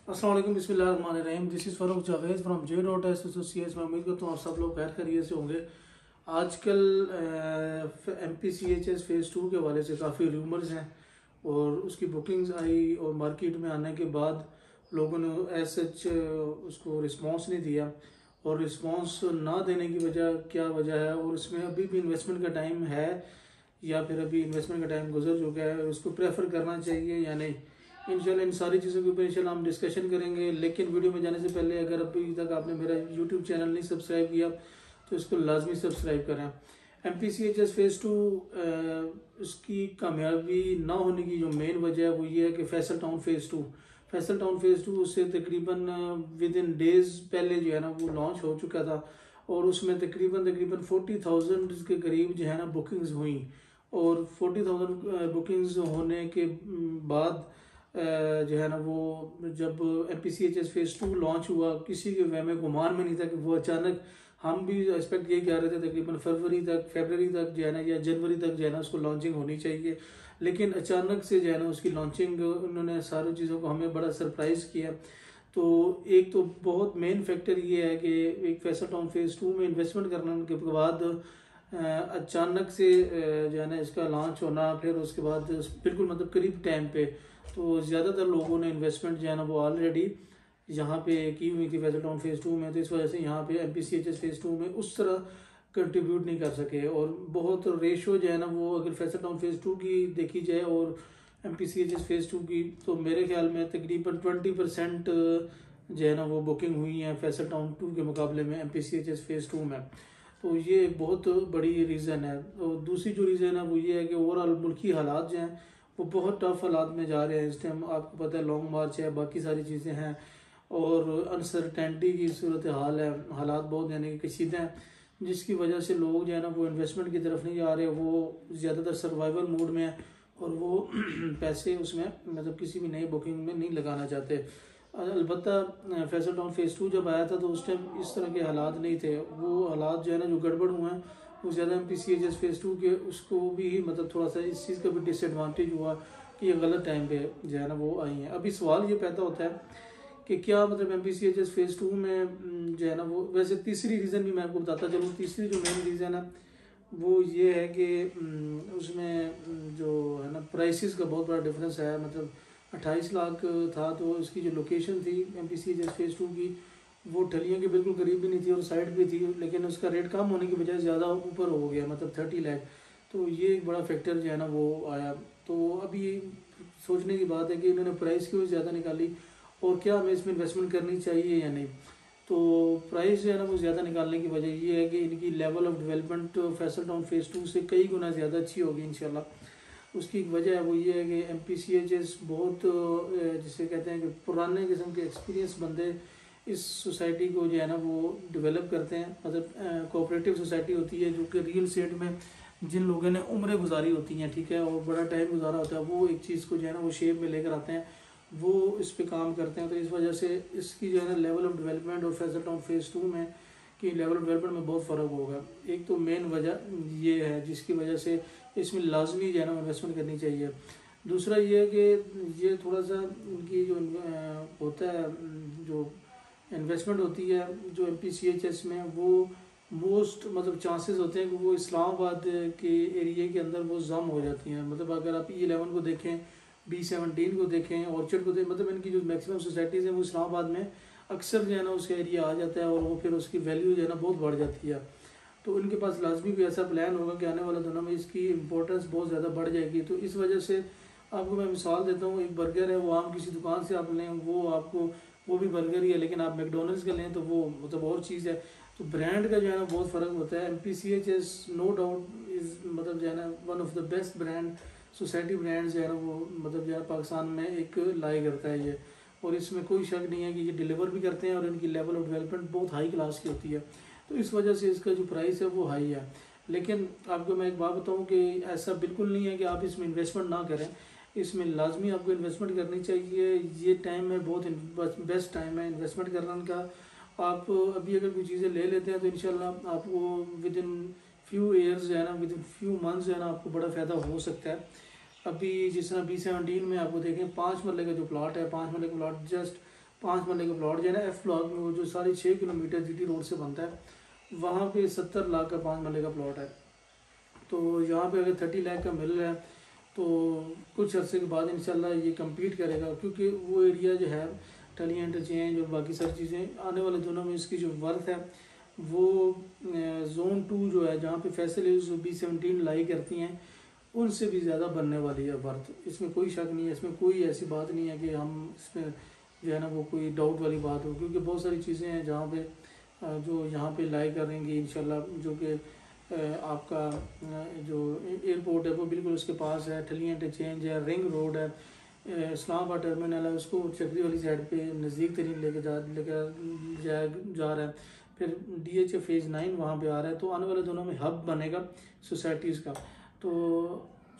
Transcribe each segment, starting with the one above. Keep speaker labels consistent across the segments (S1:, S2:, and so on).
S1: अस्सलाम वालेकुम, बिस्मिल्लाहिर्रहमानिर्रहीम। This is Farooq Javed from J dot S associates. मैं उम्मीद करता हूँ आप सब लोग खैर खैरियत से होंगे। आजकल MPCHS फ़ेज़ 2 के हवाले से काफ़ी रूमर्स हैं और उसकी बुकिंग्स आई और मार्केट में आने के बाद लोगों ने एज सच उसको रिस्पांस नहीं दिया। और रिस्पांस ना देने की वजह क्या वजह है, और इसमें अभी भी इन्वेस्टमेंट का टाइम है या फिर अभी इन्वेस्टमेंट का टाइम गुजर चुका है, उसको प्रेफर करना चाहिए या नहीं। इंशाल्लाह इन सारी चीज़ों के ऊपर इंशाल्लाह हम डिस्कशन करेंगे। लेकिन वीडियो में जाने से पहले अगर अभी तक आपने मेरा यूट्यूब चैनल नहीं सब्सक्राइब किया तो इसको लाजमी सब्सक्राइब करें। MPCHS फ़ेज़ 2 उसकी कामयाबी ना होने की जो मेन वजह है वो ये है कि फैसल टाउन फ़ेज़ 2 उससे तकरीबन विद इन डेज़ पहले जो है ना वो लॉन्च हो चुका था और उसमें तकरीबन 40,000 के करीब जो है ना बुकिंग्स हुई। और 40,000 बुकिंग्स होने के बाद जो है ना वो जब MPCHS फ़ेज़ 2 लॉन्च हुआ, किसी के वह में गुमान में नहीं था कि वो अचानक, हम भी एक्सपेक्ट यही कर रहे थे तकरीबन फरवरी तक जो है ना या जनवरी तक जो है ना उसको लॉन्चिंग होनी चाहिए। लेकिन अचानक से जो है ना उसकी लॉन्चिंग, उन्होंने सारी चीज़ों को हमें बड़ा सरप्राइज़ किया। तो एक तो बहुत मेन फैक्टर ये है कि एक फैसल टाउन फ़ेज़ 2 में इन्वेस्टमेंट करने के बाद अचानक से जो है ना इसका लॉन्च होना, फिर उसके बाद बिल्कुल मतलब करीब टाइम पे, तो ज़्यादातर लोगों ने इन्वेस्टमेंट जो है ना वो ऑलरेडी यहाँ पे की हुई थी फैसल टाउन फ़ेज़ 2 में। तो इस वजह से यहाँ पे MPCHS फ़ेज़ 2 में उस तरह कंट्रीब्यूट नहीं कर सके। और बहुत रेशो जो है ना वो अगर फैसल टाउन फ़ेज़ 2 की देखी जाए और MPCHS फ़ेज़ 2 की, तो मेरे ख्याल में तकरीबन 20% जो है ना वो बुकिंग हुई है फैसल टाउन 2 के मुकाबले में MPCHS फ़ेज़ 2 में। तो ये एक बहुत बड़ी रीज़न है। और दूसरी जो रीज़न है वो ये है कि ओवरऑल मुल्की हालात जो हैं वो बहुत टफ हालात में जा रहे हैं इस टाइम। आपको पता है लॉन्ग मार्च है, बाकी सारी चीज़ें हैं और अनसर्टेनिटी की सूरत हाल है, हालात बहुत यानी कि कशीदे हैं, जिसकी वजह से लोग जो है ना वो इन्वेस्टमेंट की तरफ नहीं जा रहे, वो ज़्यादातर सर्वाइवल मूड में है और वो पैसे उसमें मतलब किसी भी नई बुकिंग में नहीं लगाना चाहते। अलबत्ता फैसल टाउन फ़ेज़ 2 जब आया था तो उस टाइम इस तरह के हालात नहीं थे। वो हालात जो है ना जो गड़बड़ हुए हैं वो ज़्यादा MPCHS फ़ेज़ 2 के, उसको भी मतलब थोड़ा सा इस चीज़ का भी डिसएडवांटेज हुआ कि ये गलत टाइम पे जो है ना वो आई हैं। अभी सवाल ये पैदा होता है कि क्या मतलब MPCHS फ़ेज़ 2 में जो है ना वो, वैसे तीसरी रीज़न भी मैं आपको बताता चलूँ। तीसरी जो मेन रीज़न है वो ये है कि उसमें जो है ना प्राइसेस का बहुत बड़ा डिफरेंस है। मतलब 28 लाख था तो इसकी जो लोकेशन थी MPCHS फ़ेज़ 2 की वो ठलियों के बिल्कुल करीब भी नहीं थी और साइड भी थी, लेकिन उसका रेट कम होने की बजाय ज़्यादा ऊपर हो गया, मतलब 30 लाख। तो ये एक बड़ा फैक्टर जो है ना वो आया। तो अभी सोचने की बात है कि इन्होंने प्राइस क्यों ज़्यादा निकाली और क्या हमें इसमें इन्वेस्टमेंट करनी चाहिए या नहीं। तो प्राइस जो है ना वो ज़्यादा निकालने की वजह ये है कि इनकी level of development Faisal town phase 2 से कई गुना ज़्यादा अच्छी होगी इंशाल्लाह। उसकी एक वजह है वो ये है कि MPCHS बहुत जिसे कहते हैं कि पुराने किस्म के एक्सपीरियंस बंदे इस सोसाइटी को जो है ना वो डेवलप करते हैं। मतलब कोऑपरेटिव सोसाइटी होती है जो कि रियल एस्टेट में जिन लोगों ने उम्रें गुजारी होती हैं, ठीक है, और बड़ा टाइम गुजारा होता है, वो एक चीज़ को जो है ना वो शेप में लेकर आते हैं, वो इस पे काम करते हैं। तो इस वजह से इसकी जो है ना लेवल ऑफ डेवलपमेंट और फैसल टाउन फ़ेज़ 2 में कि लेवल ऑफ डेवलपमेंट में बहुत फ़र्क होगा। एक तो मेन वजह ये है जिसकी वजह से इसमें लाजमी जो है ना इन्वेस्टमेंट करनी चाहिए। दूसरा ये है कि ये थोड़ा सा इनकी जो होता है, जो इन्वेस्टमेंट होती है जो MPCHS में, वो मोस्ट मतलब चांसेस होते हैं कि वो इस्लामाबाद के एरिया के अंदर वो जम हो जाती हैं। मतलब अगर आप E11 को देखें, B17 को देखें, ऑर्चर्ड को देखें, मतलब इनकी जो मैक्सिमम सोसाइटीज़ हैं वो इस्लामाबाद में अक्सर जो है ना उसका एरिया आ जाता है और वो फिर उसकी वैल्यू जो है ना बहुत बढ़ जाती है। तो उनके पास लाजमी भी ऐसा प्लान होगा कि आने वाले दिनों में इसकी इंपॉर्टेंस बहुत ज़्यादा बढ़ जाएगी। तो इस वजह से आपको मैं मिसाल देता हूँ, एक बर्गर है वो आम किसी दुकान से आप लें, वो आपको वो भी बर्गर ही है, लेकिन आप मैकडोनल्ड्स का लें तो वो मतलब और चीज़ है। तो ब्रांड का जो है ना बहुत फ़र्क होता है। MPCHS नो डाउट इज़ मतलब जो है ना one of the best brand society brands जो है ना वो मतलब जो है पाकिस्तान में एक लाई करता है ये, और इसमें कोई शक नहीं है कि ये डिलीवर भी करते हैं और इनकी लेवल ऑफ डेवलपमेंट बहुत हाई क्लास की होती है। तो इस वजह से इसका जो प्राइस है वो हाई है। लेकिन आपको मैं एक बात बताऊं कि ऐसा बिल्कुल नहीं है कि आप इसमें इन्वेस्टमेंट ना करें, इसमें लाजमी आपको इन्वेस्टमेंट करनी चाहिए। ये टाइम है, बहुत बेस्ट टाइम है इन्वेस्टमेंट करने का। आप अभी अगर कोई चीज़ें ले लेते हैं तो इंशाल्लाह आपको विद इन फ्यू ईयर्स जो है ना, विद इन फ्यू मंथ्स जो है ना आपको बड़ा फ़ायदा हो सकता है। अभी जिस तरह B17 में आपको देखें 5 मरले का जो प्लाट है, 5 मरले का प्लाट जस्ट 5 मरले का प्लॉट जो है ना एफ ब्लॉक में, वो जो 6.5 किलोमीटर GT रोड से बनता है, वहाँ पे 70 लाख का 5 मरले का प्लॉट है। तो यहाँ पे अगर 30 लाख का मिल रहा है तो कुछ अर्से के बाद इंशाल्लाह ये कम्पीट करेगा, क्योंकि वो एरिया जो है टली इंटरचेंज और बाकी सारी चीज़ें आने वाले दिनों में इसकी जो वर्थ है वो जोन 2 जो है, जहाँ पे फैसिलिटीज B17 लाई करती हैं, उनसे भी ज़्यादा बनने वाली है वर्थ। इसमें कोई शक नहीं है, इसमें कोई ऐसी बात नहीं है कि हम इसमें जो है ना वो कोई डाउट वाली बात हो, क्योंकि बहुत सारी चीज़ें हैं जहाँ पे जो यहाँ पे लाई करेंगे इंशाल्लाह, जो कि आपका जो एयरपोर्ट है वो बिल्कुल उसके पास है, ठलियाँ इंटरचेंज है, रिंग रोड है, इस्लामाबाद टर्मिनल है, उसको चक्री वाली साइड पे नज़दीक तरीन लेके जा रहा है। फिर DHA फेज़ 9 वहाँ पे आ रहा है। तो आने वाले दिनों में हब बनेगा सोसाइटीज़ का। तो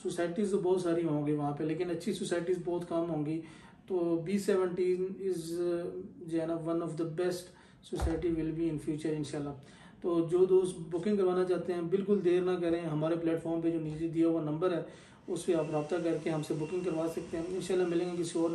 S1: सोसाइटीज़ तो बहुत सारी होंगी वहाँ पे, लेकिन अच्छी सोसाइटीज़ बहुत कम होंगी। तो B17 इज़ जो है ना one of the best society will be in future इंशाल्लाह। तो जो दोस्त बुकिंग करवाना चाहते हैं बिल्कुल देर ना करें, हमारे प्लेटफॉर्म पे जो नीचे दिया हुआ नंबर है उस पर आप रब्ता करके हमसे बुकिंग करवा सकते हैं। इंशाल्लाह मिलेंगे किसी और